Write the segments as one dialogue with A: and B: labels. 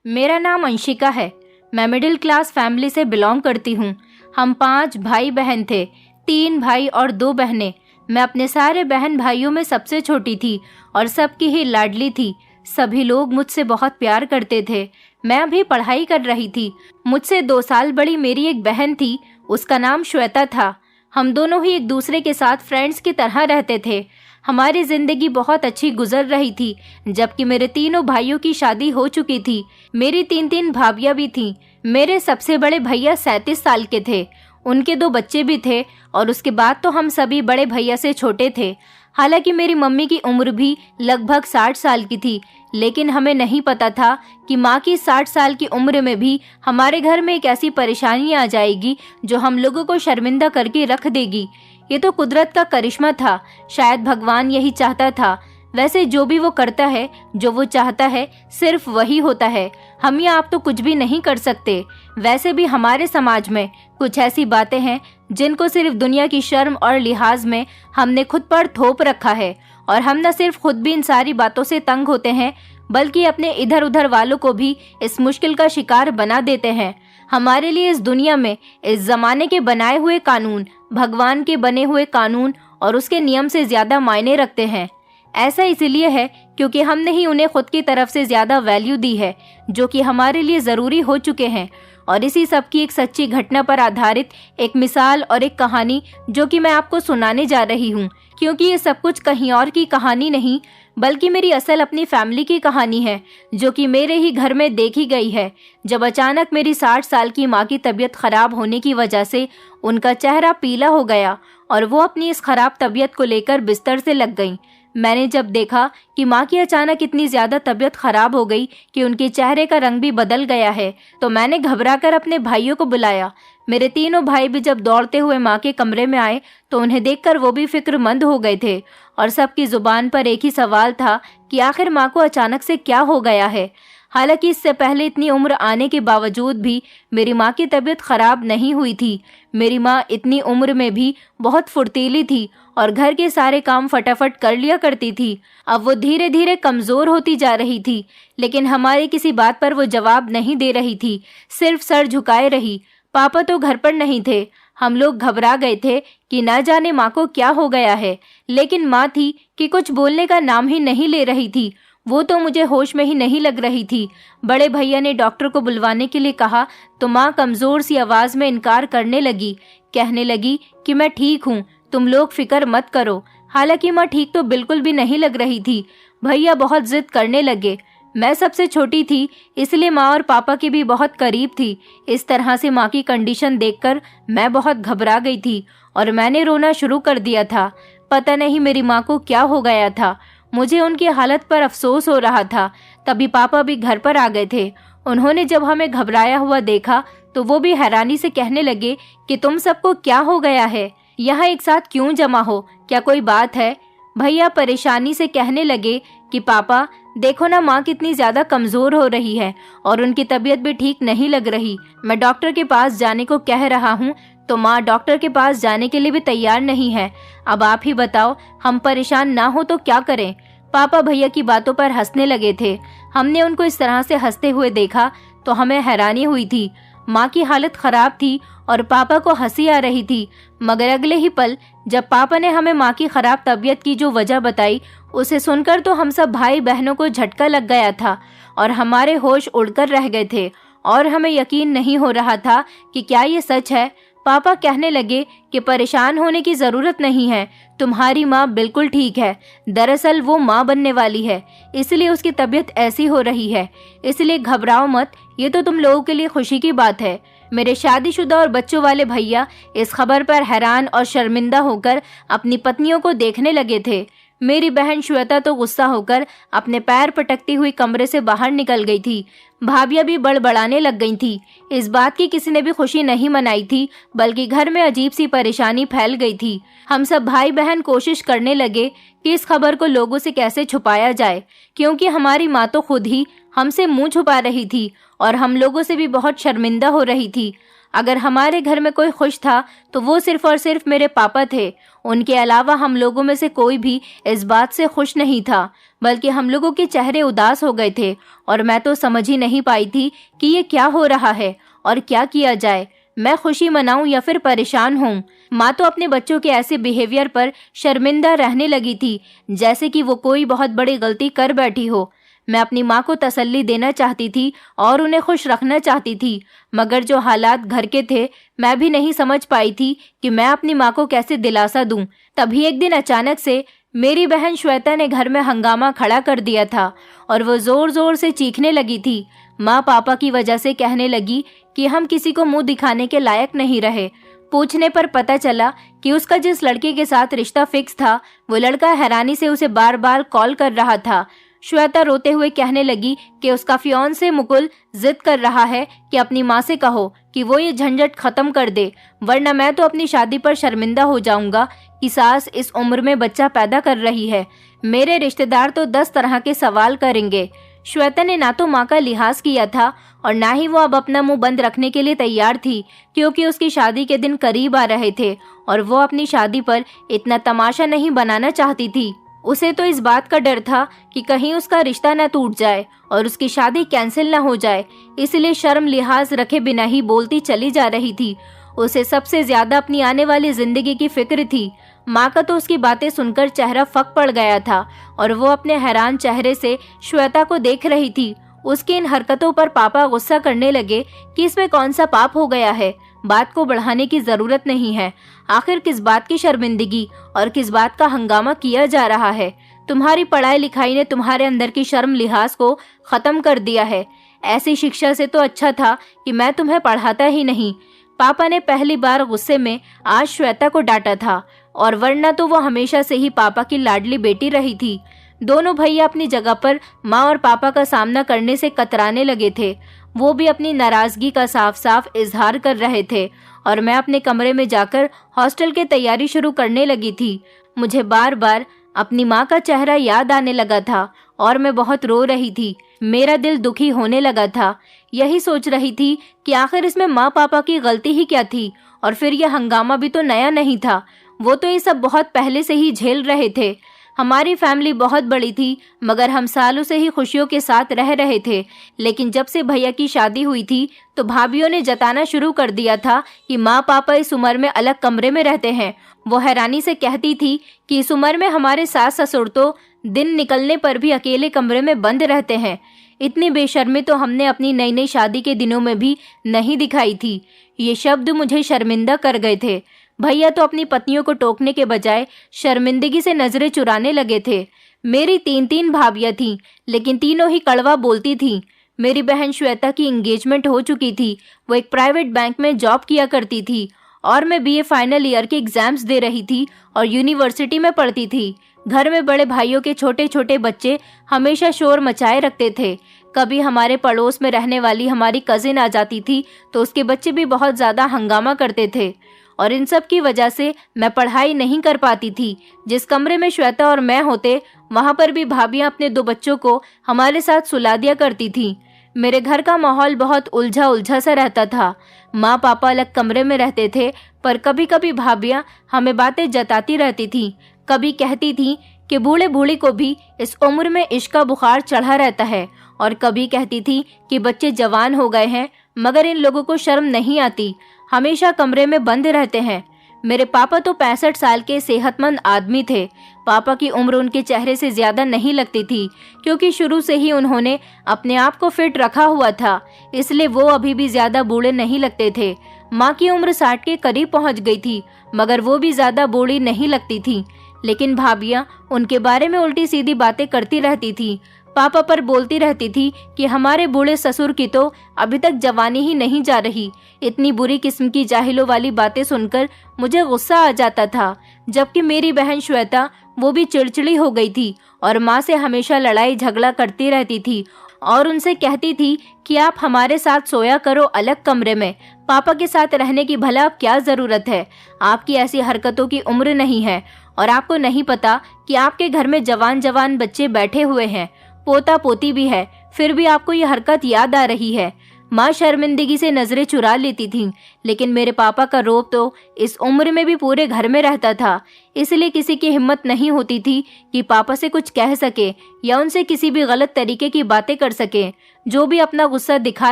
A: मेरा नाम अंशिका है। मैं मिडिल क्लास फैमिली से बिलोंग करती हूँ। हम 5 भाई बहन थे, 3 भाई और 2 बहनें। मैं अपने सारे बहन भाइयों में सबसे छोटी थी और सबकी ही लाडली थी। सभी लोग मुझसे बहुत प्यार करते थे। मैं अभी पढ़ाई कर रही थी। मुझसे 2 साल बड़ी मेरी एक बहन थी, उसका नाम श्वेता था। हम दोनों ही एक दूसरे के साथ फ्रेंड्स की तरह रहते थे। हमारी जिंदगी बहुत अच्छी गुजर रही थी, जबकि मेरे तीनों भाइयों की शादी हो चुकी थी। मेरी 3 भाभियां भी थीं। मेरे सबसे बड़े भैया 37 साल के थे। उनके 2 बच्चे भी थे और उसके बाद तो हम सभी बड़े भैया से छोटे थे। हालांकि मेरी मम्मी की उम्र भी लगभग 60 साल की थी, लेकिन हमें नहीं पता था कि माँ की 60 साल की उम्र में भी हमारे घर में एक ऐसी परेशानी आ जाएगी जो हम लोगों को शर्मिंदा करके रख देगी। ये तो कुदरत का करिश्मा था। शायद भगवान यही चाहता था। वैसे जो भी वो करता है, जो वो चाहता है, सिर्फ वही होता है। हम या आप तो कुछ भी नहीं कर सकते। वैसे भी हमारे समाज में कुछ ऐसी बातें हैं जिनको सिर्फ दुनिया की शर्म और लिहाज में हमने खुद पर थोप रखा है, और हम न सिर्फ खुद भी इन सारी बातों से तंग होते हैं, बल्कि अपने इधर उधर वालों को भी इस मुश्किल का शिकार बना देते हैं। हमारे लिए इस दुनिया में इस जमाने के बनाए हुए कानून, भगवान के बने हुए कानून और उसके नियम से ज्यादा मायने रखते हैं। ऐसा इसलिए है क्योंकि हमने ही उन्हें खुद की तरफ से ज्यादा वैल्यू दी है, जो कि हमारे लिए जरूरी हो चुके हैं। और इसी सब की एक सच्ची घटना पर आधारित एक मिसाल और एक कहानी जो कि मैं आपको सुनाने जा रही हूँ, क्योंकि ये सब कुछ कहीं और की कहानी नहीं, बल्कि मेरी असल अपनी फैमिली की कहानी है, जो कि मेरे ही घर में देखी गई है। जब अचानक मेरी 60 साल की माँ की तबीयत खराब होने की वजह से उनका चेहरा पीला हो गया और वो अपनी इस खराब तबीयत को लेकर बिस्तर से लग गईं। मैंने जब देखा कि माँ की अचानक इतनी ज्यादा तबीयत खराब हो गई कि उनके चेहरे का रंग भी बदल गया है, तो मैंने घबराकर अपने भाइयों को बुलाया। मेरे तीनों भाई भी जब दौड़ते हुए माँ के कमरे में आए तो उन्हें देखकर वो भी फिक्रमंद हो गए थे, और सबकी जुबान पर एक ही सवाल था कि आखिर माँ को अचानक से क्या हो गया है। हालांकि इससे पहले इतनी उम्र आने के बावजूद भी मेरी माँ की तबीयत खराब नहीं हुई थी। मेरी माँ इतनी उम्र में भी बहुत फुर्तीली थी और घर के सारे काम फटाफट कर लिया करती थी। अब वो धीरे धीरे कमजोर होती जा रही थी, लेकिन हमारी किसी बात पर वो जवाब नहीं दे रही थी, सिर्फ सर झुकाए रही। पापा तो घर पर नहीं थे। हम लोग घबरा गए थे कि न जाने माँ को क्या हो गया है, लेकिन माँ थी कि कुछ बोलने का नाम ही नहीं ले रही थी। वो तो मुझे होश में ही नहीं लग रही थी। बड़े भैया ने डॉक्टर को बुलवाने के लिए कहा तो माँ कमजोर सी आवाज में इनकार करने लगी, कहने लगी कि मैं ठीक हूँ, तुम लोग फिक्र मत करो। हालांकि माँ ठीक तो बिल्कुल भी नहीं लग रही थी। भैया बहुत जिद करने लगे। मैं सबसे छोटी थी, इसलिए माँ और पापा की भी बहुत करीब थी। इस तरह से माँ की कंडीशन देखकर मैं बहुत घबरा गई थी और मैंने रोना शुरू कर दिया था। पता नहीं मेरी माँ को क्या हो गया था। मुझे उनकी हालत पर अफसोस हो रहा था। तभी पापा भी घर पर आ गए थे। उन्होंने जब हमें घबराया हुआ देखा तो वो भी हैरानी से कहने लगे कि तुम सबको क्या हो गया है, यहाँ एक साथ क्यों जमा हो, क्या कोई बात है? भैया परेशानी से कहने लगे कि पापा देखो ना, माँ कितनी ज्यादा कमजोर हो रही है और उनकी तबीयत भी ठीक नहीं लग रही। मैं डॉक्टर के पास जाने को कह रहा हूँ तो माँ डॉक्टर के पास जाने के लिए भी तैयार नहीं है। अब आप ही बताओ, हम परेशान ना हो तो क्या करें? पापा भैया की बातों पर हंसने लगे थे। हमने उनको इस तरह से हंसते हुए देखा तो हमें हैरानी हुई थी। माँ की हालत खराब थी और पापा को हंसी आ रही थी, मगर अगले ही पल जब पापा ने हमें माँ की खराब तबीयत की जो वजह बताई, उसे सुनकर तो हम सब भाई बहनों को झटका लग गया था और हमारे होश उड़कर रह गए थे और हमें यकीन नहीं हो रहा था कि क्या ये सच है। पापा कहने लगे कि परेशान होने की जरूरत नहीं है, तुम्हारी माँ बिल्कुल ठीक है। दरअसल वो माँ बनने वाली है, इसलिए उसकी तबीयत ऐसी हो रही है, इसलिए घबराओ मत, ये तो तुम लोगों के लिए खुशी की बात है। मेरे शादीशुदा और बच्चों वाले भैया इस खबर पर हैरान और शर्मिंदा होकर अपनी पत्नियों को देखने लगे थे। मेरी बहन श्वेता तो गुस्सा होकर अपने पैर पटकती हुई कमरे से बाहर निकल गई थी। भाभियां भी बड़बड़ाने लग गई थी। इस बात की किसी ने भी खुशी नहीं मनाई थी, बल्कि घर में अजीब सी परेशानी फैल गई थी। हम सब भाई बहन कोशिश करने लगे कि इस खबर को लोगों से कैसे छुपाया जाए, क्योंकि हमारी माँ तो खुद ही हमसे मुंह छुपा रही थी और हम लोगों से भी बहुत शर्मिंदा हो रही थी। अगर हमारे घर में कोई खुश था तो वो सिर्फ और सिर्फ मेरे पापा थे। उनके अलावा हम लोगों में से कोई भी इस बात से खुश नहीं था, बल्कि हम लोगों के चेहरे उदास हो गए थे और मैं तो समझ ही नहीं पाई थी कि ये क्या हो रहा है और क्या किया जाए। मैं खुशी मनाऊं या फिर परेशान हूं। माँ तो अपने बच्चों के ऐसे बिहेवियर पर शर्मिंदा रहने लगी थी जैसे कि वो कोई बहुत बड़ी गलती कर बैठी हो। मैं अपनी माँ को तसल्ली देना चाहती थी और उन्हें खुश रखना चाहती थी, मगर जो हालात घर के थे मैं भी नहीं समझ पाई थी कि मैं अपनी माँ को कैसे दिलासा दूं। तभी एक दिन अचानक से मेरी बहन श्वेता ने घर में हंगामा खड़ा कर दिया था और वो जोर जोर से चीखने लगी थी। माँ पापा की वजह से कहने लगी कि हम किसी को मुंह दिखाने के लायक नहीं रहे। पूछने पर पता चला कि उसका जिस लड़के के साथ रिश्ता फिक्स था वो लड़का हैरानी से उसे बार बार कॉल कर रहा था। श्वेता रोते हुए कहने लगी कि उसका फियांसे मुकुल जिद कर रहा है कि अपनी माँ से कहो कि वो ये झंझट खत्म कर दे, वरना मैं तो अपनी शादी पर शर्मिंदा हो जाऊंगा कि सास इस उम्र में बच्चा पैदा कर रही है। मेरे रिश्तेदार तो 10 तरह के सवाल करेंगे। श्वेता ने ना तो माँ का लिहाज किया था और ना ही वो अब अपना मुंह बंद रखने के लिए तैयार थी, क्योंकि उसकी शादी के दिन करीब आ रहे थे और वो अपनी शादी पर इतना तमाशा नहीं बनाना चाहती थी। उसे तो इस बात का डर था कि कहीं उसका रिश्ता न टूट जाए और उसकी शादी कैंसिल न हो जाए, इसलिए शर्म लिहाज रखे बिना ही बोलती चली जा रही थी। उसे सबसे ज्यादा अपनी आने वाली जिंदगी की फिक्र थी। माँ का तो उसकी बातें सुनकर चेहरा फक पड़ गया था और वो अपने हैरान चेहरे से श्वेता को देख रही थी। उसकी इन हरकतों पर पापा गुस्सा करने लगे कि इसमें कौन सा पाप हो गया है, बात को बढ़ाने की जरूरत नहीं है। आखिर किस बात की शर्मिंदगी और किस बात का हंगामा किया जा रहा है? तुम्हारी पढ़ाई लिखाई ने तुम्हारे अंदर की शर्म लिहाज को खत्म कर दिया है। ऐसी शिक्षा से तो अच्छा था कि मैं तुम्हें पढ़ाता ही नहीं। पापा ने पहली बार गुस्से में आज श्वेता को डांटा था, और वरना तो वो हमेशा से ही पापा की लाडली बेटी रही थी। दोनों भैया अपनी जगह पर माँ और पापा का सामना करने से कतराने लगे थे। वो भी अपनी नाराजगी का साफ साफ इजहार कर रहे थे और मैं अपने कमरे में जाकर हॉस्टल की तैयारी शुरू करने लगी थी। मुझे बार बार अपनी माँ का चेहरा याद आने लगा था और मैं बहुत रो रही थी। मेरा दिल दुखी होने लगा था। यही सोच रही थी कि आखिर इसमें माँ पापा की गलती ही क्या थी, और फिर यह हंगामा भी तो नया नहीं था। वो तो ये सब बहुत पहले से ही झेल रहे थे। हमारी फैमिली बहुत बड़ी थी, मगर हम सालों से ही खुशियों के साथ रह रहे थे। लेकिन जब से भैया की शादी हुई थी तो भाभीियों ने जताना शुरू कर दिया था कि माँ पापा इस उम्र में अलग कमरे में रहते हैं। वो हैरानी से कहती थी कि इस उम्र में हमारे सास ससुर तो दिन निकलने पर भी अकेले कमरे में बंद रहते हैं। इतनी बेशर्मी तो हमने अपनी नई नई शादी के दिनों में भी नहीं दिखाई थी। ये शब्द मुझे शर्मिंदा कर गए थे। भैया तो अपनी पत्नियों को टोकने के बजाय शर्मिंदगी से नजरें चुराने लगे थे। मेरी 3 भाभियां थीं, लेकिन तीनों ही कड़वा बोलती थीं। मेरी बहन श्वेता की एंगेजमेंट हो चुकी थी। वो एक प्राइवेट बैंक में जॉब किया करती थी और मैं बीए फाइनल ईयर के एग्जाम्स दे रही थी और यूनिवर्सिटी में पढ़ती थी। घर में बड़े भाइयों के छोटे छोटे बच्चे हमेशा शोर मचाए रखते थे। कभी हमारे पड़ोस में रहने वाली हमारी कजिन आ जाती थी तो उसके बच्चे भी बहुत ज्यादा हंगामा करते थे, और इन सब की वजह से मैं पढ़ाई नहीं कर पाती थी। जिस कमरे में श्वेता और मैं होते वहां पर भी भाभियां अपने 2 बच्चों को हमारे साथ सुला दिया करती थी। मेरे घर का माहौल बहुत उलझा उलझा सा रहता था। माँ पापा अलग कमरे में रहते थे, पर कभी कभी भाभियां हमें बातें जताती रहती थी। कभी कहती थी कि बूढ़े बूढ़ी को भी इस उम्र में इश्क का बुखार चढ़ा रहता है, और कभी कहती थी कि बच्चे जवान हो गए हैं मगर इन लोगों को शर्म नहीं आती, हमेशा कमरे में बंद रहते हैं। मेरे पापा तो 65 साल के सेहतमंद आदमी थे। पापा की उम्र उनके चेहरे से ज्यादा नहीं लगती थी, क्योंकि शुरू से ही उन्होंने अपने आप को फिट रखा हुआ था, इसलिए वो अभी भी ज्यादा बूढ़े नहीं लगते थे। माँ की उम्र 60 के करीब पहुंच गई थी, मगर वो भी ज्यादा बूढ़ी नहीं लगती थी। लेकिन भाभियां उनके बारे में उल्टी सीधी बातें करती रहती थी। पापा पर बोलती रहती थी कि हमारे बूढ़े ससुर की तो अभी तक जवानी ही नहीं जा रही। इतनी बुरी किस्म की जाहिलों वाली बातें सुनकर मुझे गुस्सा आ जाता था। जबकि मेरी बहन श्वेता वो भी चिड़चिड़ी हो गई थी और माँ से हमेशा लड़ाई झगड़ा करती रहती थी और उनसे कहती थी कि आप हमारे साथ सोया करो अलग कमरे में। पापा के साथ रहने की भला क्या जरूरत है? आपकी ऐसी हरकतों की उम्र नहीं है, और आपको नहीं पता कि आपके घर में जवान जवान बच्चे बैठे हुए हैं, पोता पोती भी है, फिर भी आपको ये हरकत याद आ रही है। माँ शर्मिंदगी से नजरें चुरा लेती थीं, लेकिन मेरे पापा का रोब तो इस उम्र में भी पूरे घर में रहता था। इसलिए किसी की हिम्मत नहीं होती थी कि पापा से कुछ कह सके या उनसे किसी भी गलत तरीके की बातें कर सके। जो भी अपना गुस्सा दिखा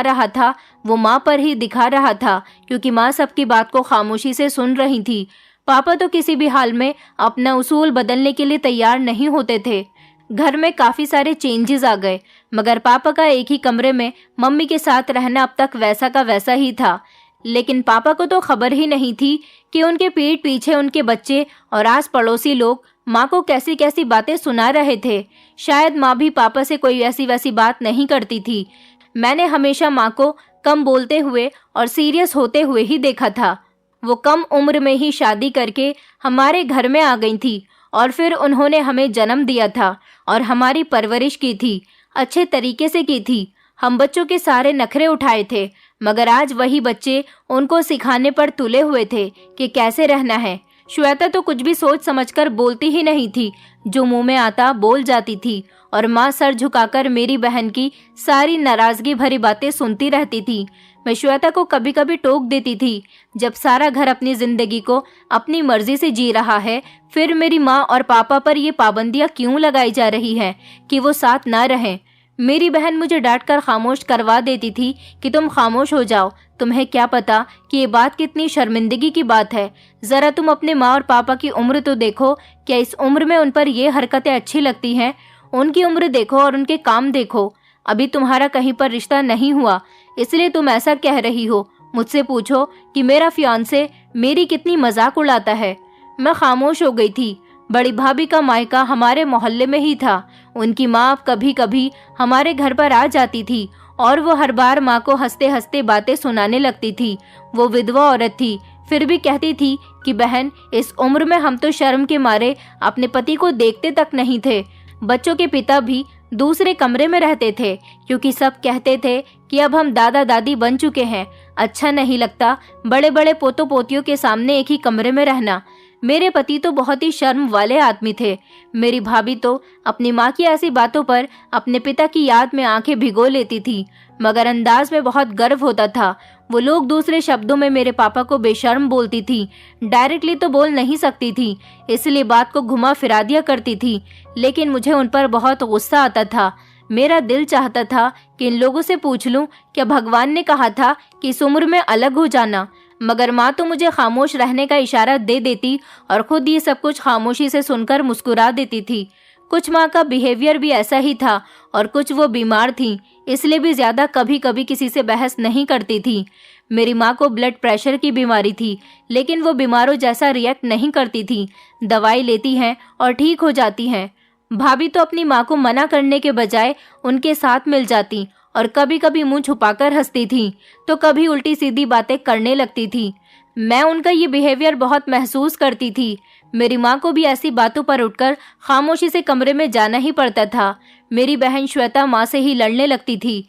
A: रहा था वो माँ पर ही दिखा रहा था, क्योंकि माँ सबकी बात को खामोशी से सुन रही थी। पापा तो किसी भी हाल में अपना उसूल बदलने के लिए तैयार नहीं होते थे। घर में काफी सारे चेंजेस आ गए, मगर पापा का एक ही कमरे में मम्मी के साथ रहना अब तक वैसा का वैसा ही था। लेकिन पापा को तो खबर ही नहीं थी कि उनके पीठ पीछे उनके बच्चे और आस पड़ोसी लोग माँ को कैसी कैसी बातें सुना रहे थे। शायद माँ भी पापा से कोई ऐसी वैसी बात नहीं करती थी। मैंने हमेशा माँ को कम बोलते हुए और सीरियस होते हुए ही देखा था। वो कम उम्र में ही शादी करके हमारे घर में आ गई थी और फिर उन्होंने हमें जन्म दिया था और हमारी परवरिश की थी, अच्छे तरीके से की थी। हम बच्चों के सारे नखरे उठाए थे, मगर आज वही बच्चे उनको सिखाने पर तुले हुए थे कि कैसे रहना है। श्वेता तो कुछ भी सोच समझकर बोलती ही नहीं थी, जो मुंह में आता बोल जाती थी और माँ सर झुकाकर मेरी बहन की सारी नाराजगी भरी बातें सुनती रहती थी। मैं श्वेता को कभी कभी टोक देती थी, जब सारा घर अपनी जिंदगी को अपनी मर्जी से जी रहा है, फिर मेरी माँ और पापा पर ये पाबंदियां क्यों लगाई जा रही हैं कि वो साथ ना रहें। मेरी बहन मुझे डांटकर खामोश करवा देती थी कि तुम खामोश हो जाओ, तुम्हें क्या पता कि ये बात कितनी शर्मिंदगी की बात है। जरा तुम अपने माँ और पापा की उम्र तो देखो, क्या इस उम्र में उन पर ये हरकतें अच्छी लगती हैं? उनकी उम्र देखो और उनके काम देखो। अभी तुम्हारा कहीं पर रिश्ता नहीं हुआ, इसलिए तुम ऐसा कह रही हो। मुझसे पूछो कि मेरा फियांसे मेरी कितनी मजाक उड़ाता है। मैं खामोश हो गई थी। बड़ी भाभी का मायका हमारे मोहल्ले में ही था। उनकी माँ कभी कभी हमारे घर पर आ जाती थी और वो हर बार माँ को हंसते हंसते बातें सुनाने लगती थी। वो विधवा औरत थी, फिर भी कहती थी कि बहन, इस उम्र में हम तो शर्म के मारे अपने पति को देखते तक नहीं थे। बच्चों के पिता भी दूसरे कमरे में रहते थे, क्योंकि सब कहते थे कि अब हम दादा दादी बन चुके हैं, अच्छा नहीं लगता बड़े बड़े पोतों पोतियों के सामने एक ही कमरे में रहना। मेरे पति तो बहुत ही शर्म वाले आदमी थे। मेरी भाभी तो अपनी माँ की ऐसी बातों पर अपने पिता की याद में आंखें भिगो लेती थी, मगर अंदाज में बहुत गर्व होता था। वो लोग दूसरे शब्दों में मेरे पापा को बेशर्म बोलती थी, डायरेक्टली तो बोल नहीं सकती थी, इसलिए बात को घुमा फिरा दिया करती थी। लेकिन मुझे उन पर बहुत गुस्सा आता था। मेरा दिल चाहता था कि इन लोगों से पूछ लूं, क्या भगवान ने कहा था कि इस उम्र में अलग हो जाना? मगर माँ तो मुझे खामोश रहने का इशारा दे देती और खुद ये सब कुछ खामोशी से सुनकर मुस्कुरा देती थी। कुछ माँ का बिहेवियर भी ऐसा ही था और कुछ वो बीमार थी, इसलिए भी ज्यादा कभी कभी किसी से बहस नहीं करती थी। मेरी माँ को ब्लड प्रेशर की बीमारी थी, लेकिन वो बीमारों जैसा रिएक्ट नहीं करती थी। दवाई लेती हैं और ठीक हो जाती हैं। भाभी तो अपनी माँ को मना करने के बजाय उनके साथ मिल जाती और कभी कभी मुंह छुपाकर हंसती थी, तो कभी उल्टी सीधी बातें करने लगती थी। मैं उनका ये बिहेवियर बहुत महसूस करती थी। मेरी माँ को भी ऐसी बातों पर उठकर खामोशी से कमरे में जाना ही पड़ता था। मेरी बहन श्वेता माँ से ही लड़ने लगती थी,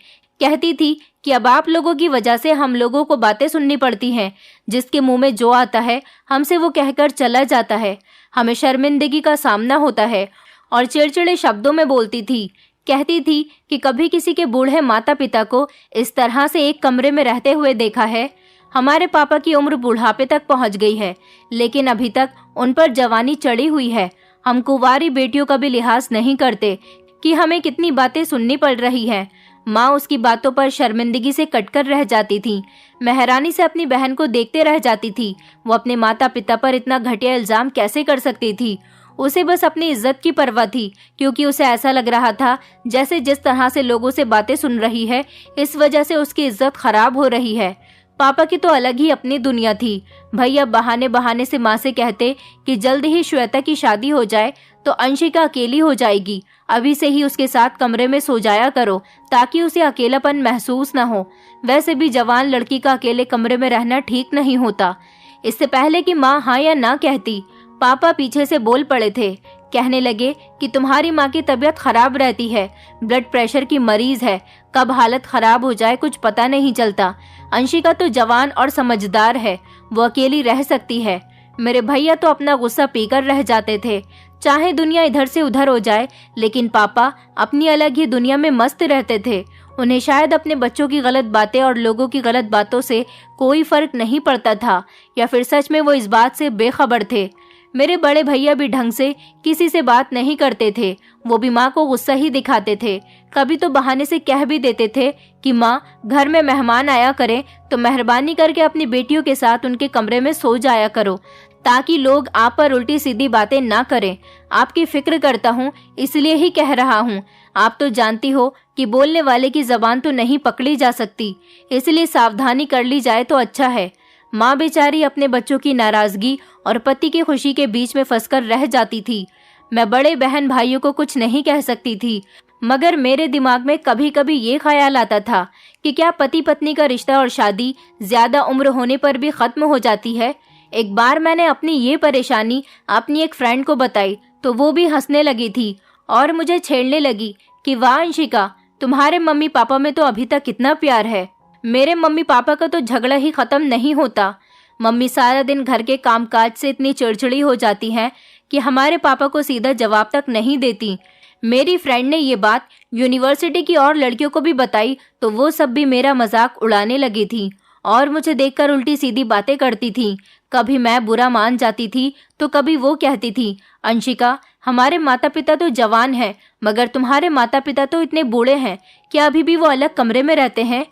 A: कहती थी कि अब आप लोगों की वजह से हम लोगों को बातें सुननी पड़ती हैं। जिसके मुंह में जो आता है हमसे वो कहकर चला जाता है। हमें शर्मिंदगी का सामना होता है और चिड़चिड़े शब्दों में बोलती थी। कहती थी कि कभी किसी के बूढ़े माता पिता को इस तरह से एक कमरे में रहते हुए देखा है? हमारे पापा की उम्र बुढ़ापे तक पहुंच गई है, लेकिन अभी तक उन पर जवानी चढ़ी हुई है। हम कुंवारी बेटियों का भी लिहाज नहीं करते कि हमें कितनी बातें सुननी पड़ रही हैं। माँ उसकी बातों पर शर्मिंदगी से कटकर रह जाती थी। मैं हैरानी से अपनी बहन को देखते रह जाती थी। वो अपने माता पिता पर इतना घटिया इल्जाम कैसे कर सकती थी? उसे बस अपनी इज्जत की परवाह थी, क्योंकि उसे ऐसा लग रहा था जैसे जिस तरह से लोगों से बातें सुन रही है, इस वजह से उसकी इज्जत खराब हो रही है। पापा की तो अलग ही अपनी दुनिया थी। भैया बहाने बहाने से माँ से कहते कि जल्द ही श्वेता की शादी हो जाए तो अंशिका अकेली हो जाएगी, अभी से ही उसके साथ कमरे में सो जाया करो ताकि उसे अकेलापन महसूस न हो। वैसे भी जवान लड़की का अकेले कमरे में रहना ठीक नहीं होता। इससे पहले कि माँ हाँ या ना कहती, पापा पीछे से बोल पड़े थे। कहने लगे कि तुम्हारी माँ की तबीयत खराब रहती है, ब्लड प्रेशर की मरीज है, कब हालत खराब हो जाए कुछ पता नहीं चलता। अंशिका तो जवान और समझदार है, वो अकेली रह सकती है। मेरे भैया तो अपना गुस्सा पीकर रह जाते थे, चाहे दुनिया इधर से उधर हो जाए, लेकिन पापा अपनी अलग ही दुनिया में मस्त रहते थे। उन्हें शायद अपने बच्चों की गलत बातें और लोगों की गलत बातों से कोई फर्क नहीं पड़ता था, या फिर सच में वो इस बात से बेखबर थे। मेरे बड़े भैया भी ढंग से किसी से बात नहीं करते थे। वो भी माँ को गुस्सा ही दिखाते थे। कभी तो बहाने से कह भी देते थे कि माँ, घर में मेहमान आया करें तो मेहरबानी करके अपनी बेटियों के साथ उनके कमरे में सो जाया करो, ताकि लोग आप पर उल्टी सीधी बातें ना करें। आपकी फिक्र करता हूँ, इसलिए ही कह रहा हूँ। आप तो जानती हो कि बोलने वाले की जबान तो नहीं पकड़ी जा सकती, इसलिए सावधानी कर ली जाए तो अच्छा है। माँ बेचारी अपने बच्चों की नाराजगी और पति की खुशी के बीच में फंसकर रह जाती थी। मैं बड़े बहन भाइयों को कुछ नहीं कह सकती थी, मगर मेरे दिमाग में कभी कभी ये ख्याल आता था कि क्या पति पत्नी का रिश्ता और शादी ज्यादा उम्र होने पर भी खत्म हो जाती है। एक बार मैंने अपनी ये परेशानी अपनी एक फ्रेंड को बताई तो वो भी हंसने लगी थी और मुझे छेड़ने लगी कि वाह अंशिका, तुम्हारे मम्मी पापा में तो अभी तक कितना प्यार है। मेरे मम्मी पापा का तो झगड़ा ही खत्म नहीं होता। मम्मी सारा दिन घर के कामकाज से इतनी चिड़चिड़ी हो जाती हैं कि हमारे पापा को सीधा जवाब तक नहीं देती। मेरी फ्रेंड ने ये बात यूनिवर्सिटी की और लड़कियों को भी बताई तो वो सब भी मेरा मजाक उड़ाने लगी थी और मुझे देखकर उल्टी सीधी बातें करती थी। कभी मैं बुरा मान जाती थी तो कभी वो कहती थी, अंशिका, हमारे माता पिता तो जवान हैं, मगर तुम्हारे माता पिता तो इतने बूढ़े हैं, क्या अभी भी वो अलग कमरे में रहते हैं।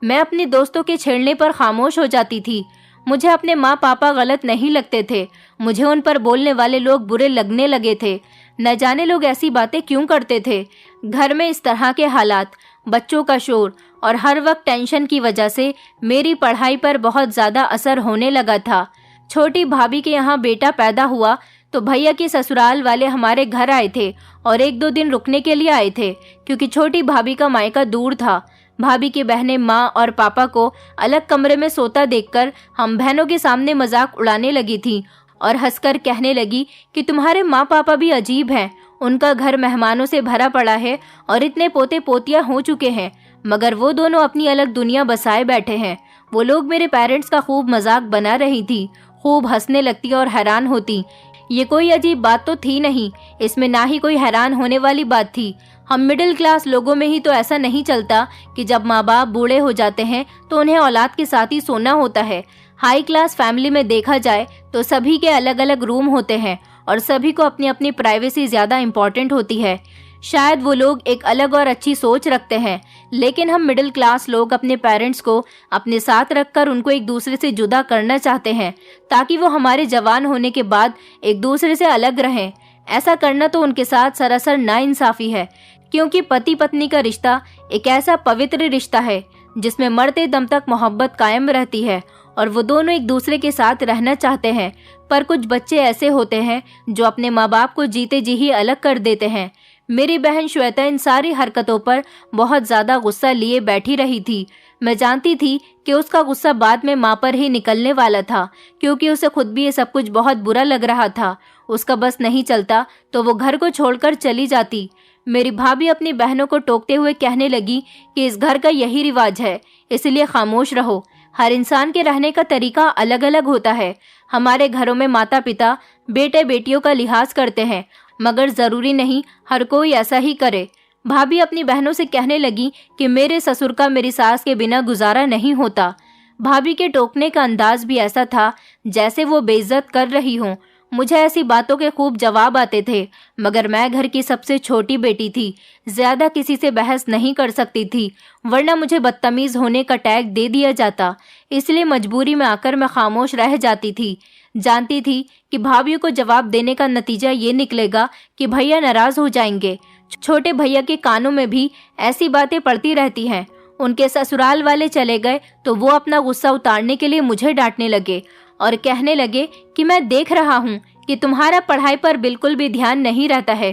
A: मैं अपनी दोस्तों के छेड़ने पर खामोश हो जाती थी। मुझे अपने माँ पापा गलत नहीं लगते थे, मुझे उन पर बोलने वाले लोग बुरे लगने लगे थे। न जाने लोग ऐसी बातें क्यों करते थे। घर में इस तरह के हालात, बच्चों का शोर और हर वक्त टेंशन की वजह से मेरी पढ़ाई पर बहुत ज़्यादा असर होने लगा था। छोटी भाभी के यहाँ बेटा पैदा हुआ तो भैया के ससुराल वाले हमारे घर आए थे और 1-2 दिन रुकने के लिए आए थे, क्योंकि छोटी भाभी का मायका दूर था। भाभी की बहनें माँ और पापा को अलग कमरे में सोता देखकर हम बहनों के सामने मजाक उड़ाने लगी थी और हंसकर कहने लगी कि तुम्हारे माँ पापा भी अजीब हैं, उनका घर मेहमानों से भरा पड़ा है और इतने पोते पोतियाँ हो चुके हैं, मगर वो दोनों अपनी अलग दुनिया बसाए बैठे हैं। वो लोग मेरे पेरेंट्स का खूब मजाक बना रही थी, खूब हंसने लगती और हैरान होती। ये कोई अजीब बात तो थी नहीं, इसमें ना ही कोई हैरान होने वाली बात थी। हम मिडिल क्लास लोगों में ही तो ऐसा नहीं चलता कि जब माँ बाप बूढ़े हो जाते हैं तो उन्हें औलाद के साथ ही सोना होता है। हाई क्लास फैमिली में देखा जाए तो सभी के अलग अलग रूम होते हैं और सभी को अपनी अपनी प्राइवेसी ज़्यादा इम्पोर्टेंट होती है। शायद वो लोग एक अलग और अच्छी सोच रखते हैं, लेकिन हम मिडिल क्लास लोग अपने पेरेंट्स को अपने साथ रखकर उनको एक दूसरे से जुदा करना चाहते हैं, ताकि वो हमारे जवान होने के बाद एक दूसरे से अलग रहें। ऐसा करना तो उनके साथ सरासर नाइंसाफी है, क्योंकि पति पत्नी का रिश्ता एक ऐसा पवित्र रिश्ता है जिसमें मरते दम तक मोहब्बत कायम रहती है और वो दोनों एक दूसरे के साथ रहना चाहते हैं। पर कुछ बच्चे ऐसे होते हैं जो अपने माँ बाप को जीते जी ही अलग कर देते हैं। मेरी बहन श्वेता इन सारी हरकतों पर बहुत ज़्यादा गुस्सा लिए बैठी रही थी। मैं जानती थी कि उसका गुस्सा बाद में माँ पर ही निकलने वाला था, क्योंकि उसे खुद भी ये सब कुछ बहुत बुरा लग रहा था। उसका बस नहीं चलता तो वो घर को छोड़कर चली जाती। मेरी भाभी अपनी बहनों को टोकते हुए कहने लगी कि इस घर का यही रिवाज है, इसलिए खामोश रहो। हर इंसान के रहने का तरीका अलग अलग होता है। हमारे घरों में माता पिता बेटे बेटियों का लिहाज करते हैं, मगर ज़रूरी नहीं हर कोई ऐसा ही करे। भाभी अपनी बहनों से कहने लगी कि मेरे ससुर का मेरी सास के बिना गुजारा नहीं होता। भाभी के टोकने का अंदाज भी ऐसा था जैसे वो बेइज्जत कर रही हों। मुझे ऐसी बातों के खूब जवाब आते थे, मगर मैं घर की सबसे छोटी बेटी थी, ज़्यादा किसी से बहस नहीं कर सकती थी, वरना मुझे बदतमीज़ होने का टैग दे दिया जाता। इसलिए मजबूरी में आकर मैं खामोश रह जाती थी। जानती थी कि भाभीयों को जवाब देने का नतीजा ये निकलेगा कि भैया नाराज़ हो जाएंगे। छोटे भैया के कानों में भी ऐसी बातें पड़ती रहती हैं। उनके ससुराल वाले चले गए तो वो अपना गुस्सा उतारने के लिए मुझे डांटने लगे और कहने लगे कि मैं देख रहा हूँ कि तुम्हारा पढ़ाई पर बिल्कुल भी ध्यान नहीं रहता है,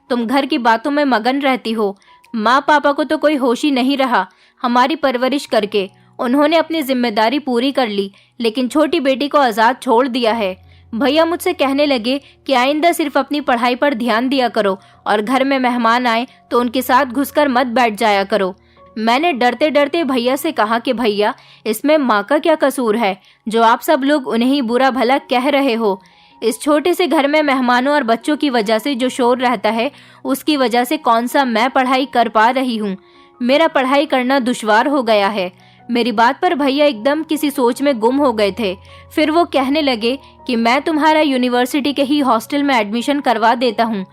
A: तुम घर की बातों में मगन रहती हो। माँ पापा को तो कोई होश ही नहीं रहा हमारी परवरिश करके। उन्होंने अपनी जिम्मेदारी पूरी कर ली, लेकिन छोटी बेटी को आज़ाद छोड़ दिया है। भैया मुझसे कहने लगे कि आइंदा सिर्फ अपनी पढ़ाई पर ध्यान दिया करो और घर में मेहमान आए तो उनके साथ घुसकर मत बैठ जाया करो। मैंने डरते डरते भैया से कहा कि भैया, इसमें माँ का क्या कसूर है जो आप सब लोग उन्हें ही बुरा भला कह रहे हो। इस छोटे से घर में मेहमानों और बच्चों की वजह से जो शोर रहता है, उसकी वजह से कौन सा मैं पढ़ाई कर पा रही हूँ। मेरा पढ़ाई करना दुश्वार हो गया है। मेरी बात पर भैया एकदम किसी सोच में गुम हो गए थे। फिर वो कहने लगे कि मैं तुम्हारा यूनिवर्सिटी के ही हॉस्टल में एडमिशन करवा देता हूँ।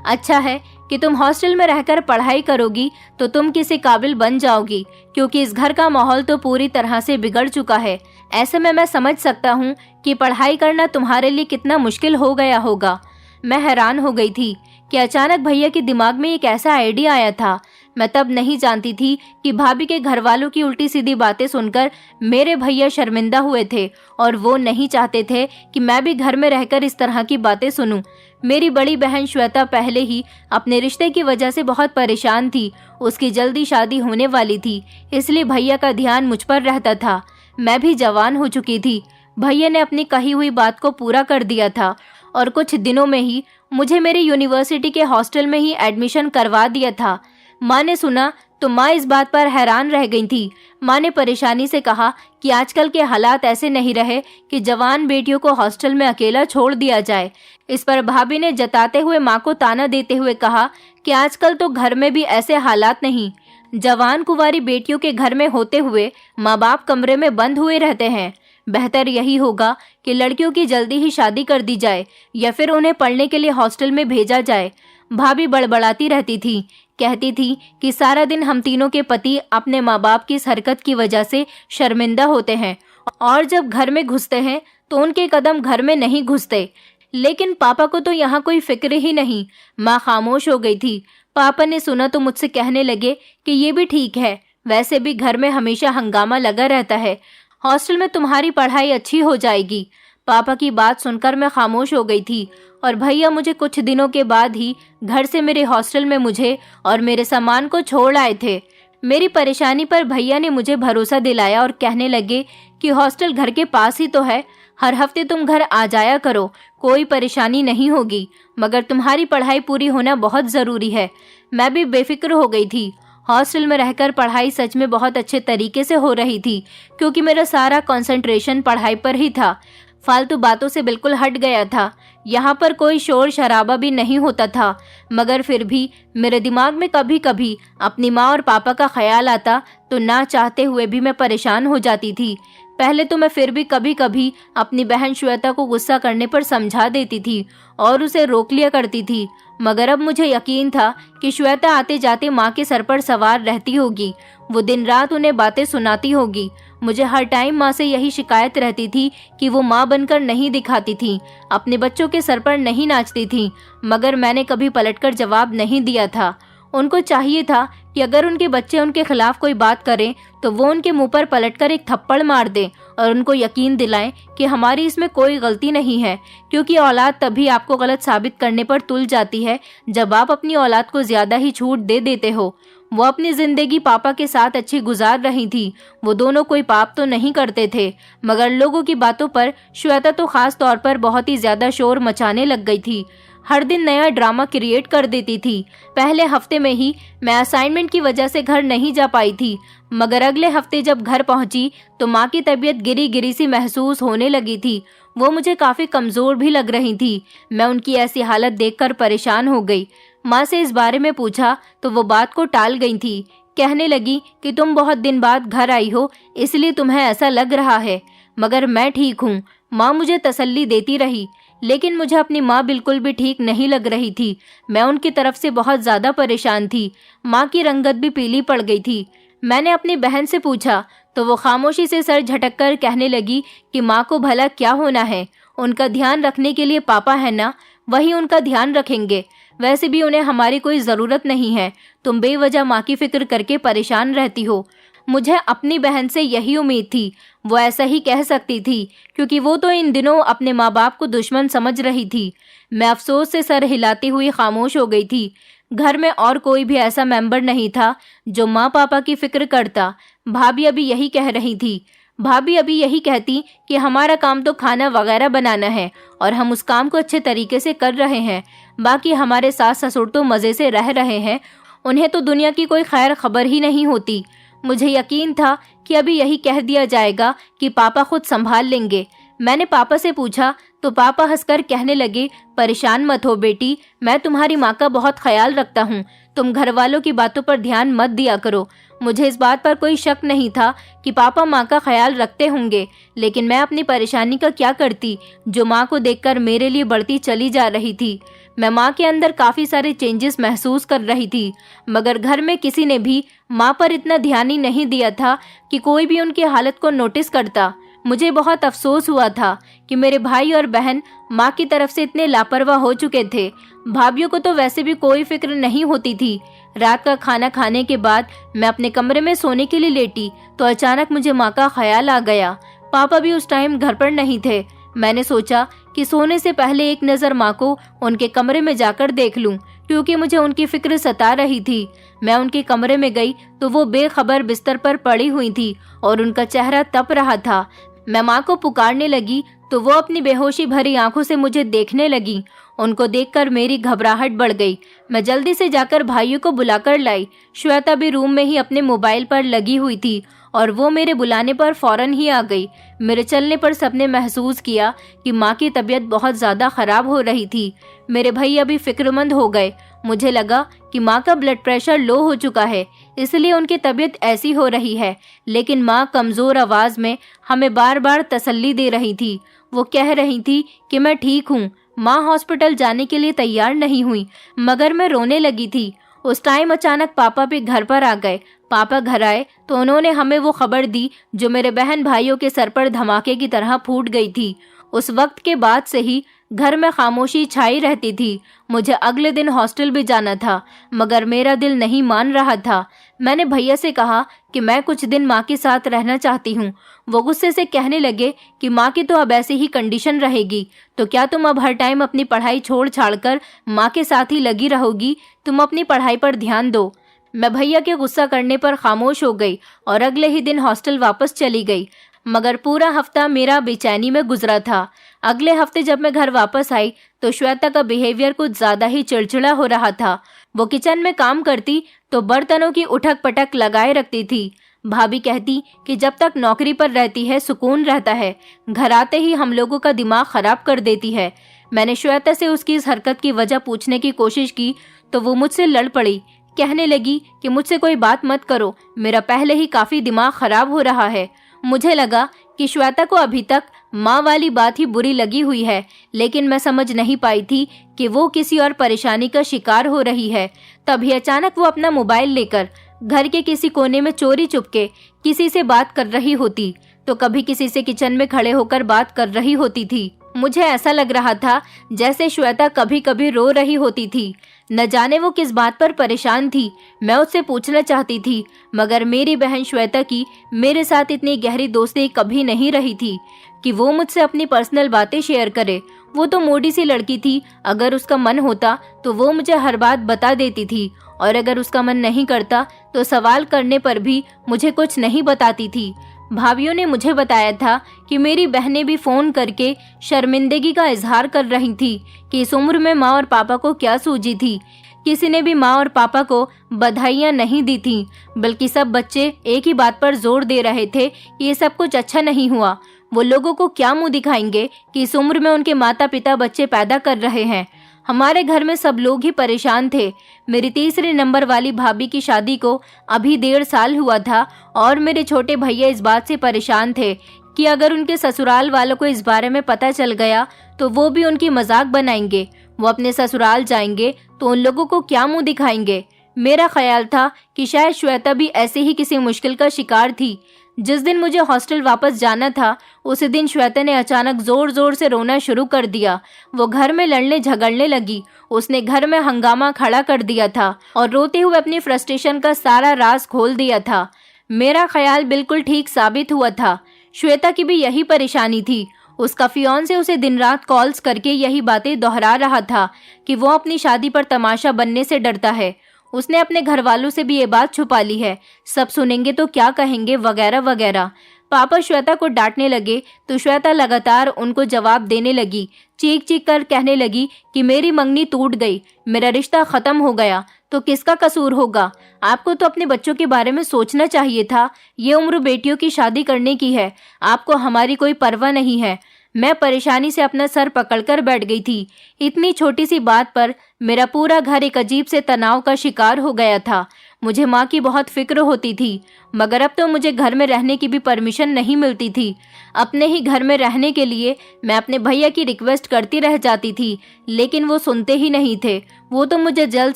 A: अच्छा है कि तुम हॉस्टल में रहकर पढ़ाई करोगी तो तुम किसी काबिल बन जाओगी, क्योंकि इस घर का माहौल तो पूरी तरह से बिगड़ चुका है। ऐसे में मैं समझ सकता हूँ कि पढ़ाई करना तुम्हारे लिए कितना मुश्किल हो गया होगा। मैं हैरान हो गई थी कि अचानक भैया के दिमाग में एक ऐसा आइडिया आया था। मैं तब नहीं जानती थी कि भाभी के घर वालों की उल्टी सीधी बातें सुनकर मेरे भैया शर्मिंदा हुए थे और वो नहीं चाहते थे कि मैं भी घर में रहकर इस तरह की बातें सुनूं। मेरी बड़ी बहन श्वेता पहले ही अपने रिश्ते की वजह से बहुत परेशान थी। उसकी जल्दी शादी होने वाली थी, इसलिए भैया का ध्यान मुझ पर रहता था। मैं भी जवान हो चुकी थी। भैया ने अपनी कही हुई बात को पूरा कर दिया था और कुछ दिनों में ही मुझे मेरी यूनिवर्सिटी के हॉस्टल में ही एडमिशन करवा दिया था। माँ ने सुना तो माँ इस बात पर हैरान रह गई थी। माँ ने परेशानी से कहा कि आजकल के हालात ऐसे नहीं रहे कि जवान बेटियों को हॉस्टल में अकेला छोड़ दिया जाए। इस पर भाभी ने जताते हुए माँ को ताना देते हुए कहा कि आजकल तो घर में भी ऐसे हालात नहीं। जवान कुंवारी बेटियों के घर में होते हुए माँ बाप कमरे में बंद हुए रहते हैं। बेहतर यही होगा कि लड़कियों की जल्दी ही शादी कर दी जाए या फिर उन्हें पढ़ने के लिए हॉस्टल में भेजा जाए। भाभी बड़बड़ाती रहती थी, कहती थी कि सारा दिन हम तीनों के पति अपने माँ बाप की इस हरकत की वजह से शर्मिंदा होते हैं और जब घर में घुसते हैं तो उनके कदम घर में नहीं घुसते। लेकिन पापा को तो यहाँ कोई फिक्र ही नहीं। माँ खामोश हो गई थी। पापा ने सुना तो मुझसे कहने लगे कि ये भी ठीक है, वैसे भी घर में हमेशा हंगामा लगा रहता है, हॉस्टल में तुम्हारी पढ़ाई अच्छी हो जाएगी। पापा की बात सुनकर मैं खामोश हो गई थी और भैया मुझे कुछ दिनों के बाद ही घर से मेरे हॉस्टल में मुझे और मेरे सामान को छोड़ आए थे। मेरी परेशानी पर भैया ने मुझे भरोसा दिलाया और कहने लगे कि हॉस्टल घर के पास ही तो है, हर हफ्ते तुम घर आ जाया करो, कोई परेशानी नहीं होगी, मगर तुम्हारी पढ़ाई पूरी होना बहुत ज़रूरी है। मैं भी बेफिक्र हो गई थी। हॉस्टल में रहकर पढ़ाई सच में बहुत अच्छे तरीके से हो रही थी, क्योंकि मेरा सारा कंसंट्रेशन पढ़ाई पर ही था। फालतू बातों से बिल्कुल हट गया था। यहाँ पर कोई शोर शराबा भी नहीं होता था, मगर फिर भी मेरे दिमाग में कभी कभी अपनी माँ और पापा का ख्याल आता तो ना चाहते हुए भी मैं परेशान हो जाती थी। पहले तो मैं फिर भी कभी कभी अपनी बहन श्वेता को गुस्सा करने पर समझा देती थी और उसे रोक लिया करती थी, मगर अब मुझे यकीन था कि श्वेता आते जाते माँ के सर पर सवार रहती होगी। वो दिन रात उन्हें बातें सुनाती होगी। मुझे हर टाइम माँ से यही शिकायत रहती थी कि वो माँ बनकर नहीं दिखाती थी, अपने बच्चों के सर पर नहीं नाचती थी, मगर मैंने कभी पलटकर जवाब नहीं दिया था। उनको चाहिए था कि अगर उनके बच्चे उनके खिलाफ कोई बात करें तो वो उनके मुंह पर पलटकर एक थप्पड़ मार दें और उनको यकीन दिलाएं कि हमारी इसमें कोई गलती नहीं है, क्योंकि औलाद तभी आपको गलत साबित करने पर तुल जाती है जब आप अपनी औलाद को ज्यादा ही छूट दे देते हो। वो अपनी जिंदगी पापा के साथ अच्छी गुजार रही थी। वो दोनों कोई पाप तो नहीं करते थे, मगर लोगों की बातों पर श्वेता तो खास तौर पर बहुत ही ज्यादा शोर मचाने लग गई थी। हर दिन नया ड्रामा क्रिएट कर देती थी। पहले हफ्ते में ही मैं असाइनमेंट की वजह से घर नहीं जा पाई थी, मगर अगले हफ्ते जब घर पहुंची तो माँ की तबीयत गिरी गिरी सी महसूस होने लगी थी। वो मुझे काफी कमजोर भी लग रही थी। मैं उनकी ऐसी हालत देखकर परेशान हो गई। माँ से इस बारे में पूछा तो वो बात को टाल गई थी। कहने लगी कि तुम बहुत दिन बाद घर आई हो, इसलिए तुम्हें ऐसा लग रहा है, मगर मैं ठीक हूँ। माँ मुझे तसल्ली देती रही, लेकिन मुझे अपनी माँ बिल्कुल भी ठीक नहीं लग रही थी। मैं उनकी तरफ से बहुत ज़्यादा परेशान थी। माँ की रंगत भी पीली पड़ गई थी। मैंने अपनी बहन से पूछा तो वो खामोशी से सर झटक कर कहने लगी कि माँ को भला क्या होना है, उनका ध्यान रखने के लिए पापा है ना, वही उनका ध्यान रखेंगे। वैसे भी उन्हें हमारी कोई ज़रूरत नहीं है। तुम बेवजह माँ की फिक्र करके परेशान रहती हो। मुझे अपनी बहन से यही उम्मीद थी। वो ऐसा ही कह सकती थी, क्योंकि वो तो इन दिनों अपने माँ बाप को दुश्मन समझ रही थी। मैं अफसोस से सर हिलाती हुई खामोश हो गई थी। घर में और कोई भी ऐसा मेंबर नहीं था जो माँ पापा की फिक्र करता। भाभी अभी यही कह रही थी। भाभी अभी यही कहती कि हमारा काम तो खाना वगैरह बनाना है और हम उस काम को अच्छे तरीके से कर रहे हैं। बाकी हमारे सास ससुर तो मज़े से रह रहे हैं, उन्हें तो दुनिया की कोई खैर खबर ही नहीं होती। मुझे यकीन था कि अभी यही कह दिया जाएगा कि पापा खुद संभाल लेंगे। मैंने पापा से पूछा तो पापा हंसकर कहने लगे, परेशान मत हो बेटी, मैं तुम्हारी माँ का बहुत ख्याल रखता हूँ, तुम घर वालों की बातों पर ध्यान मत दिया करो। मुझे इस बात पर कोई शक नहीं था कि पापा माँ का ख्याल रखते होंगे, लेकिन मैं अपनी परेशानी का क्या करती जो माँ को देखकर मेरे लिए बढ़ती चली जा रही थी। मैं माँ के अंदर काफ़ी सारे चेंजेस महसूस कर रही थी, मगर घर में किसी ने भी माँ पर इतना ध्यान ही नहीं दिया था कि कोई भी उनकी हालत को नोटिस करता। मुझे बहुत अफसोस हुआ था कि मेरे भाई और बहन माँ की तरफ से इतने लापरवाह हो चुके थे। भाभीियों को तो वैसे भी कोई फिक्र नहीं होती थी। रात का खाना खाने के बाद मैं अपने कमरे में सोने के लिए लेटी तो अचानक मुझे माँ का ख्याल आ गया। पापा भी उस टाइम घर पर नहीं थे। मैंने सोचा कि सोने से पहले एक नज़र माँ को उनके कमरे में जाकर देख लूं, क्योंकि मुझे उनकी फिक्र सता रही थी। मैं उनके कमरे में गई तो वो बेखबर बिस्तर पर पड़ी हुई थी और उनका चेहरा तप रहा था। मैं माँ को पुकारने लगी तो वो अपनी बेहोशी भरी आंखों से मुझे देखने लगी। उनको देखकर मेरी घबराहट बढ़ गई। मैं जल्दी से जाकर भाइयों को बुलाकर लाई। श्वेता भी रूम में ही अपने मोबाइल पर लगी हुई थी और वो मेरे बुलाने पर फौरन ही आ गई। मेरे चलने पर सबने महसूस किया कि माँ की तबीयत बहुत ज़्यादा ख़राब हो रही थी। मेरे भैया भी फिक्रमंद हो गए। मुझे लगा कि माँ का ब्लड प्रेशर लो हो चुका है, इसलिए उनकी तबीयत ऐसी हो रही है। लेकिन माँ कमज़ोर आवाज़ में हमें बार बार तसल्ली दे रही थी। वो कह रही थी कि मैं ठीक हूँ। माँ हॉस्पिटल जाने के लिए तैयार नहीं हुई, मगर मैं रोने लगी थी। उस टाइम अचानक पापा भी घर पर आ गए। पापा घर आए तो उन्होंने हमें वो खबर दी जो मेरे बहन भाइयों के सर पर धमाके की तरह फूट गई थी। उस वक्त के बाद से ही घर में खामोशी छाई रहती थी। मुझे अगले दिन हॉस्टल भी जाना था, मगर मेरा दिल नहीं मान रहा था। मैंने भैया से कहा कि मैं कुछ दिन माँ के साथ रहना चाहती हूँ। वो गुस्से से कहने लगे कि माँ की तो अब ऐसे ही कंडीशन रहेगी, तो क्या तुम अब हर टाइम अपनी पढ़ाई छोड़ छाड़ कर माँ के साथ ही लगी रहोगी? तुम अपनी पढ़ाई पर ध्यान दो। मैं भैया के गुस्सा करने पर खामोश हो गई और अगले ही दिन हॉस्टल वापस चली गई। मगर पूरा हफ्ता मेरा बेचैनी में गुजरा था। अगले हफ्ते जब मैं घर वापस आई तो श्वेता का बिहेवियर कुछ ज़्यादा ही चिड़चिड़ा हो रहा था। वो किचन में काम करती तो बर्तनों की उठक पटक लगाए रखती थी। भाभी कहती कि जब तक नौकरी पर रहती है सुकून रहता है, घर आते ही हम लोगों का दिमाग खराब कर देती है। मैंने श्वेता से उसकी इस हरकत की वजह पूछने की कोशिश की तो वो मुझसे लड़ पड़ी। कहने लगी कि मुझसे कोई बात मत करो, मेरा पहले ही काफ़ी दिमाग खराब हो रहा है। मुझे लगा कि श्वेता को अभी तक माँ वाली बात ही बुरी लगी हुई है, लेकिन मैं समझ नहीं पाई थी कि वो किसी और परेशानी का शिकार हो रही है। तभी अचानक वो अपना मोबाइल लेकर घर के किसी कोने में चोरी चुपके किसी से बात कर रही होती, तो कभी किसी से किचन में खड़े होकर बात कर रही होती थी। मुझे ऐसा लग रहा था जैसे श्वेता कभी कभी रो रही होती थी। न जाने वो किस बात पर परेशान थी। मैं उससे पूछना चाहती थी, मगर मेरी बहन श्वेता की मेरे साथ इतनी गहरी दोस्ती कभी नहीं रही थी कि वो मुझसे अपनी पर्सनल बातें शेयर करे। वो तो मोटी सी लड़की थी, अगर उसका मन होता तो वो मुझे हर बात बता देती थी, और अगर उसका मन नहीं करता तो सवाल करने पर भी मुझे कुछ नहीं बताती थी। भाभीियों ने मुझे बताया था कि मेरी बहनें भी फ़ोन करके शर्मिंदगी का इजहार कर रही थी कि इस उम्र में माँ और पापा को क्या सूझी थी। किसी ने भी माँ और पापा को बधाइयाँ नहीं दी थी, बल्कि सब बच्चे एक ही बात पर जोर दे रहे थे कि ये सब कुछ अच्छा नहीं हुआ। वो लोगों को क्या मुंह दिखाएंगे कि इस उम्र में उनके माता पिता बच्चे पैदा कर रहे हैं। हमारे घर में सब लोग ही परेशान थे। मेरी तीसरे नंबर वाली भाभी की शादी को अभी 1.5 साल हुआ था और मेरे छोटे भैया इस बात से परेशान थे कि अगर उनके ससुराल वालों को इस बारे में पता चल गया तो वो भी उनकी मजाक बनाएंगे। वो अपने ससुराल जाएंगे तो उन लोगों को क्या मुंह दिखाएंगे। मेरा ख्याल था कि शायद श्वेता भी ऐसे ही किसी मुश्किल का शिकार थी। जिस दिन मुझे हॉस्टल वापस जाना था उसी दिन श्वेता ने अचानक जोर जोर से रोना शुरू कर दिया। वो घर में लड़ने झगड़ने लगी। उसने घर में हंगामा खड़ा कर दिया था और रोते हुए अपनी फ्रस्ट्रेशन का सारा राज खोल दिया था। मेरा ख्याल बिल्कुल ठीक साबित हुआ था। श्वेता की भी यही परेशानी थी। उसका फियांसे उसे दिन रात कॉल्स करके यही बातें दोहरा रहा था कि वो अपनी शादी पर तमाशा बनने से डरता है। उसने अपने घर वालों से भी ये बात छुपा ली है, सब सुनेंगे तो क्या कहेंगे वगैरह वगैरह। पापा श्वेता को डांटने लगे तो श्वेता लगातार उनको जवाब देने लगी। चीख चीख कर कहने लगी कि मेरी मंगनी टूट गई, मेरा रिश्ता खत्म हो गया, तो किसका कसूर होगा? आपको तो अपने बच्चों के बारे में सोचना चाहिए था। ये उम्र बेटियों की शादी करने की है, आपको हमारी कोई परवाह नहीं है। मैं परेशानी से अपना सर पकड़कर बैठ गई थी। इतनी छोटी सी बात पर मेरा पूरा घर एक अजीब से तनाव का शिकार हो गया था। मुझे माँ की बहुत फिक्र होती थी, मगर अब तो मुझे घर में रहने की भी परमिशन नहीं मिलती थी। अपने ही घर में रहने के लिए मैं अपने भैया की रिक्वेस्ट करती रह जाती थी, लेकिन वो सुनते ही नहीं थे। वो तो मुझे जल्द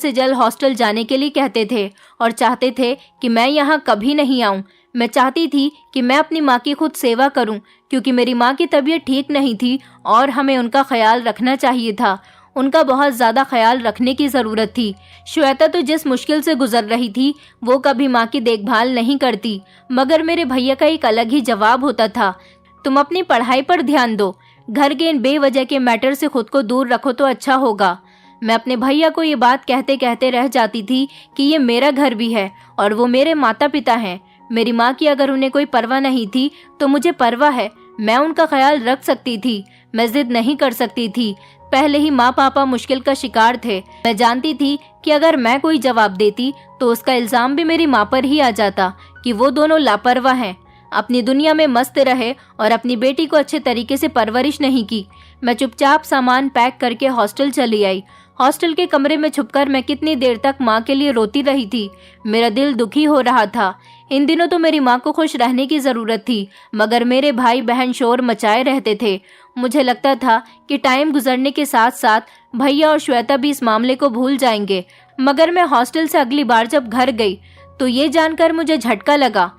A: से जल्द हॉस्टल जाने के लिए कहते थे और चाहते थे कि मैं यहाँ कभी नहीं आऊँ। मैं चाहती थी कि मैं अपनी माँ की खुद सेवा करूँ, क्योंकि मेरी माँ की तबीयत ठीक नहीं थी और हमें उनका ख्याल रखना चाहिए था। उनका बहुत ज़्यादा ख्याल रखने की ज़रूरत थी। श्वेता तो जिस मुश्किल से गुजर रही थी वो कभी माँ की देखभाल नहीं करती, मगर मेरे भैया का एक अलग ही जवाब होता था, तुम अपनी पढ़ाई पर ध्यान दो, घर के इन बेवजह के मैटर से खुद को दूर रखो तो अच्छा होगा। मैं अपने भैया को ये बात कहते कहते रह जाती थी कि ये मेरा घर भी है और वो मेरे माता पिता हैं। मेरी माँ की अगर उन्हें कोई परवाह नहीं थी तो मुझे परवाह है। मैं उनका ख्याल रख सकती थी, मैं जिद नहीं कर सकती थी। पहले ही माँ पापा मुश्किल का शिकार थे। मैं जानती थी कि अगर मैं कोई जवाब देती तो उसका इल्जाम भी मेरी माँ पर ही आ जाता कि वो दोनों लापरवाह हैं, अपनी दुनिया में मस्त रहे और अपनी बेटी को अच्छे तरीके से परवरिश नहीं की। मैं चुपचाप सामान पैक करके हॉस्टल चली आई। हॉस्टल के कमरे में छुपकर मैं कितनी देर तक माँ के लिए रोती रही थी। मेरा दिल दुखी हो रहा था। इन दिनों तो मेरी माँ को खुश रहने की ज़रूरत थी, मगर मेरे भाई बहन शोर मचाए रहते थे। मुझे लगता था कि टाइम गुजरने के साथ साथ भैया और श्वेता भी इस मामले को भूल जाएंगे। मगर मैं हॉस्टल से अगली बार जब घर गई तो ये जानकर मुझे झटका लगा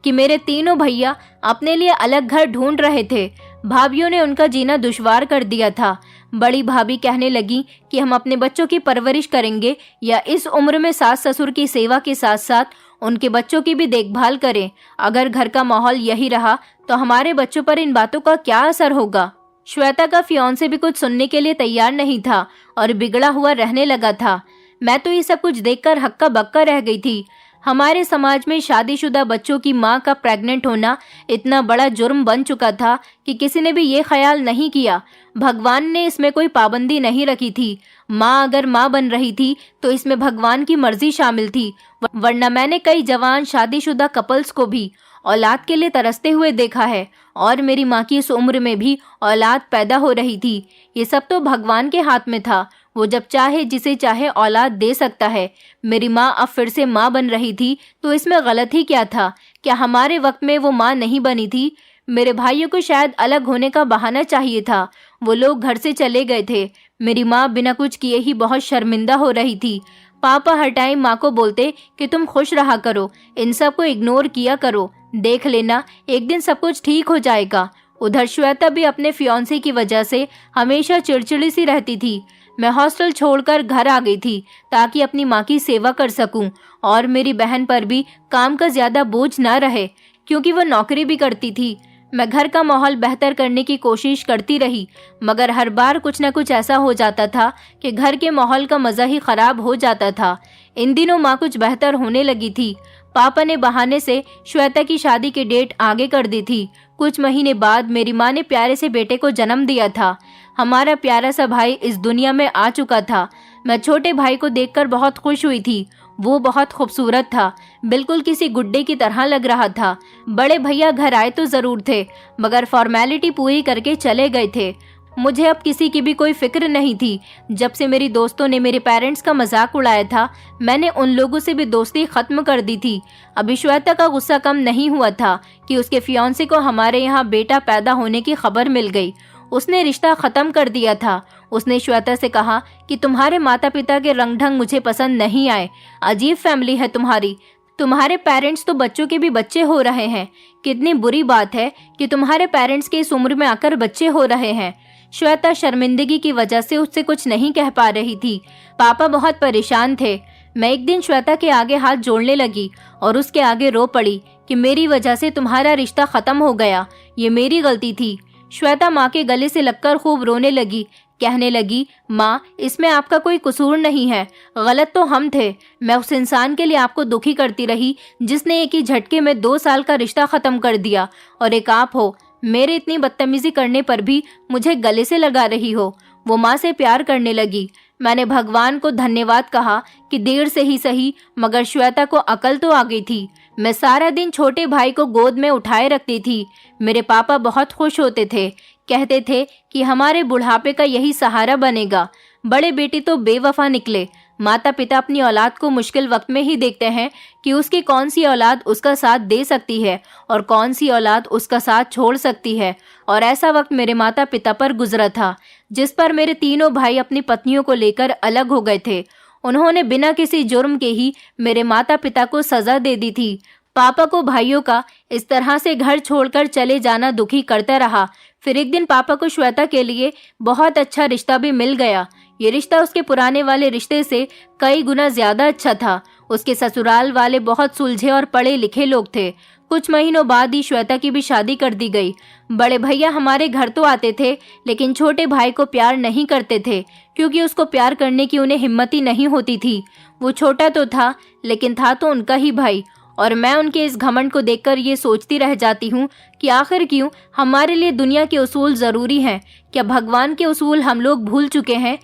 A: कि मेरे तीनों भैया अपने लिए अलग घर ढूंढ रहे थे। भाभीियों ने उनका जीना दुश्वार कर दिया था। बड़ी भाभी कहने लगी कि हम अपने बच्चों की परवरिश करेंगे या इस उम्र में सास ससुर की सेवा के साथ साथ उनके बच्चों की भी देखभाल करें। अगर घर का माहौल यही रहा तो हमारे बच्चों पर इन बातों का क्या असर होगा। श्वेता का फियांसे भी कुछ सुनने के लिए तैयार नहीं था और बिगड़ा हुआ रहने लगा था। मैं तो ये सब कुछ देखकर हक्का बक्का रह गई थी। हमारे समाज में शादीशुदा बच्चों की मां का प्रेग्नेंट होना इतना बड़ा जुर्म बन चुका था कि किसी ने भी ये ख्याल नहीं किया। भगवान ने इसमें कोई पाबंदी नहीं रखी थी। माँ अगर माँ बन रही थी तो इसमें भगवान की मर्जी शामिल थी, वरना मैंने कई जवान शादीशुदा कपल्स को भी औलाद के लिए तरसते हुए देखा है और मेरी माँ की इस उम्र में भी औलाद पैदा हो रही थी। ये सब तो भगवान के हाथ में था। वो जब चाहे जिसे चाहे औलाद दे सकता है। मेरी माँ अब फिर से माँ बन रही थी तो इसमें गलत ही क्या था। क्या हमारे वक्त में वो माँ नहीं बनी थी? मेरे भाइयों को शायद अलग होने का बहाना चाहिए था। वो लोग घर से चले गए थे। मेरी माँ बिना कुछ किए ही बहुत शर्मिंदा हो रही थी। पापा हर टाइम माँ को बोलते कि तुम खुश रहा करो, इन सब को इग्नोर किया करो, देख लेना एक दिन सब कुछ ठीक हो जाएगा। उधर श्वेता भी अपने फियांसे की वजह से हमेशा चिड़चिड़ी सी रहती थी। मैं हॉस्टल छोड़कर घर आ गई थी ताकि अपनी माँ की सेवा कर सकूं और मेरी बहन पर भी काम का ज्यादा बोझ ना रहे, क्योंकि वो नौकरी भी करती थी। मैं घर का माहौल बेहतर करने की कोशिश करती रही, मगर हर बार कुछ न कुछ ऐसा हो जाता था कि घर के माहौल का मज़ा ही खराब हो जाता था। इन दिनों माँ कुछ बेहतर होने लगी थी। पापा ने बहाने से श्वेता की शादी की डेट आगे कर दी थी। कुछ महीने बाद मेरी माँ ने प्यारे से बेटे को जन्म दिया था। हमारा प्यारा सा भाई इस दुनिया में आ चुका था। मैं छोटे भाई को देखकर बहुत खुश हुई थी। वो बहुत खूबसूरत था, बिल्कुल किसी गुड्डे की तरह लग रहा था। बड़े भैया घर आए तो जरूर थे, मगर फॉर्मेलिटी पूरी करके चले गए थे। मुझे अब किसी की भी कोई फिक्र नहीं थी। जब से मेरी दोस्तों ने मेरे पेरेंट्स का मजाक उड़ाया था, मैंने उन लोगों से भी दोस्ती खत्म कर दी थी। अभी श्वेता का गुस्सा कम नहीं हुआ था कि उसके फियांसे को हमारे यहाँ बेटा पैदा होने की खबर मिल गई। उसने रिश्ता खत्म कर दिया था। उसने श्वेता से कहा कि तुम्हारे माता पिता के रंग ढंग मुझे पसंद नहीं आए। अजीब फैमिली है तुम्हारी। तुम्हारे पेरेंट्स तो बच्चों के भी बच्चे हो रहे हैं। कितनी बुरी बात है कि तुम्हारे पेरेंट्स के इस उम्र में आकर बच्चे हो रहे हैं। श्वेता शर्मिंदगी की वजह से उससे कुछ नहीं कह पा रही थी। पापा बहुत परेशान थे। मैं एक दिन श्वेता के आगे हाथ जोड़ने लगी और उसके आगे रो पड़ी कि मेरी वजह से तुम्हारा रिश्ता खत्म हो गया, ये मेरी गलती थी। श्वेता माँ के गले से लगकर खूब रोने लगी। कहने लगी, माँ इसमें आपका कोई कसूर नहीं है, गलत तो हम थे। मैं उस इंसान के लिए आपको दुखी करती रही जिसने एक ही झटके में 2 साल का रिश्ता खत्म कर दिया, और एक आप हो, मेरे इतनी बदतमीजी करने पर भी मुझे गले से लगा रही हो। वो माँ से प्यार करने लगी। मैंने भगवान को धन्यवाद कहा कि देर से ही सही मगर श्वेता को अकल तो आ गई थी। मैं सारा दिन छोटे भाई को गोद में उठाए रखती थी। मेरे पापा बहुत खुश होते थे, कहते थे कि हमारे बुढ़ापे का यही सहारा बनेगा। बड़े बेटे तो बेवफा निकले। माता पिता अपनी औलाद को मुश्किल वक्त में ही देखते हैं कि उसकी कौन सी औलाद उसका साथ दे सकती है और कौन सी औलाद उसका साथ छोड़ सकती है। और ऐसा वक्त मेरे माता पिता पर गुजरा था जिस पर मेरे तीनों भाई अपनी पत्नियों को लेकर अलग हो गए थे। उन्होंने बिना किसी जुर्म के ही मेरे माता पिता को सजा दे दी थी। पापा को भाइयों का इस तरह से घर छोड़कर चले जाना दुखी करता रहा। फिर एक दिन पापा को श्वेता के लिए बहुत अच्छा रिश्ता भी मिल गया। ये रिश्ता उसके पुराने वाले रिश्ते से कई गुना ज्यादा अच्छा था। उसके ससुराल वाले बहुत सुलझे और पढ़े लिखे लोग थे। कुछ महीनों बाद ही श्वेता की भी शादी कर दी गई। बड़े भैया हमारे घर तो आते थे लेकिन छोटे भाई को प्यार नहीं करते थे क्योंकि उसको प्यार करने की उन्हें हिम्मत ही नहीं होती थी। वो छोटा तो था लेकिन था तो उनका ही भाई। और मैं उनके इस घमंड को देखकर ये सोचती रह जाती हूँ कि आखिर क्यों हमारे लिए दुनिया के उसूल ज़रूरी हैं। क्या भगवान के उसूल हम लोग भूल चुके हैं?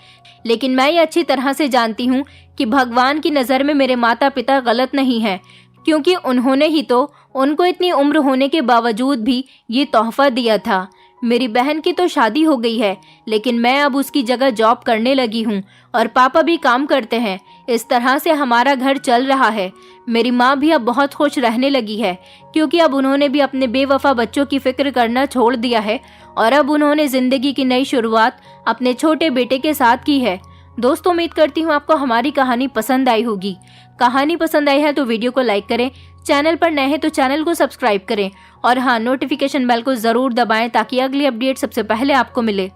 A: लेकिन मैं ये अच्छी तरह से जानती हूँ कि भगवान की नज़र में मेरे माता पिता गलत नहीं हैं, क्योंकि उन्होंने ही तो उनको इतनी उम्र होने के बावजूद भी ये तोहफा दिया था। मेरी बहन की तो शादी हो गई है लेकिन मैं अब उसकी जगह जॉब करने लगी हूँ और पापा भी काम करते हैं। इस तरह से हमारा घर चल रहा है। मेरी माँ भी अब बहुत खुश रहने लगी है क्योंकि अब उन्होंने भी अपने बेवफा बच्चों की फिक्र करना छोड़ दिया है और अब उन्होंने जिंदगी की नई शुरुआत अपने छोटे बेटे के साथ की है। दोस्तों, उम्मीद करती हूँ आपको हमारी कहानी पसंद आई होगी। कहानी पसंद आई है तो वीडियो को लाइक करें, चैनल पर नए हैं तो चैनल को सब्सक्राइब करें और हाँ, नोटिफिकेशन बेल को ज़रूर दबाएं ताकि अगली अपडेट सबसे पहले आपको मिले।